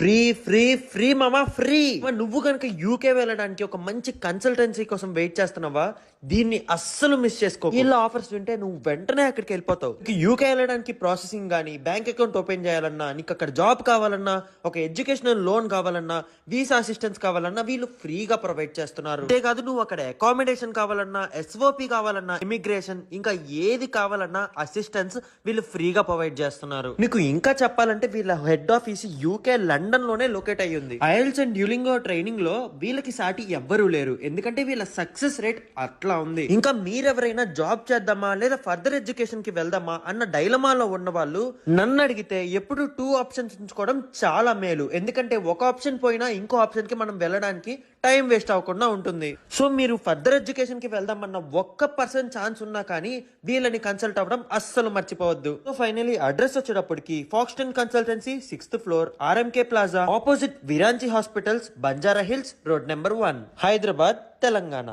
Free free free మామా free. నువ్వు కనుక యూకే వెళ్ళడానికి ఒక మంచి కన్సల్టెన్సీ కోసం వెయిట్ చేస్తున్నావా, దీన్ని అస్సలు మిస్ చేసుకో. వీళ్ళ ఆఫర్స్ వింటే నువ్వు వెంటనే అక్కడికి వెళ్ళిపోతావు. యూకే వెళ్ళడానికి ప్రాసెసింగ్ గానీ, బ్యాంక్ అకౌంట్ ఓపెన్ చేయాలన్నా, నీకు అక్కడ జాబ్ కావాలన్నా, ఒక ఎడ్యుకేషనల్ లోన్ కావాలన్నా, వీసా అసిస్టెన్స్ కావాలన్నా వీళ్ళు ఫ్రీగా ప్రొవైడ్ చేస్తున్నారు. అంతేకాదు నువ్వు అక్కడ అకామిడేషన్ కావాలన్నా, ఎస్ఓపి కావాలన్నా, ఇమిగ్రేషన్ ఇంకా ఏది కావాలన్నా అసిస్టెన్స్ వీళ్ళు ఫ్రీగా ప్రొవైడ్ చేస్తున్నారు. నీకు ఇంకా చెప్పాలంటే వీళ్ళ హెడ్ ఆఫీస్ యూకే లండన్ లోనే లొకేట్ అయ్యి ఉంది. ఐఎల్స్ అండ్ డ్యూలింగో ట్రైనింగ్ లో వీళ్ళకి సాటి ఎవ్వరూ లేరు, ఎందుకంటే వీళ్ళ సక్సెస్ రేట్ అట్లా ఉంది. ఇంకా మీరెవరైనా జాబ్ చేద్దామా లేదా ఫర్దర్ ఎడ్యుకేషన్ కి వెళ్దామా అన్న డైలమాలో ఉన్న వాళ్ళు నన్ను అడిగితే ఎప్పుడు 2 ఆప్షన్స్ ఉంచుకోవడం చాలా మేలు. ఎందుకంటే ఒక ఆప్షన్ పోయినా ఇంకో ఆప్షన్ కి మనం వెళ్ళడానికి టైం వేస్ట్ అవ్వకుండా ఉంటుంది. సో మీరు ఫర్దర్ ఎడ్యుకేషన్ కి వెళ్దామన్న 1% ఛాన్స్ ఉన్నా కానీ వీళ్ళని కన్సల్ట్ అవ్వడం అస్సలు మర్చిపోవద్దు. సో ఫైనలీ అడ్రస్ వచ్చేటప్పటికి Foxton consultancy 6th floor, RMK plaza, opposite Viranchi hospitals, Banjara hills, road number 1, Hyderabad, Telangana.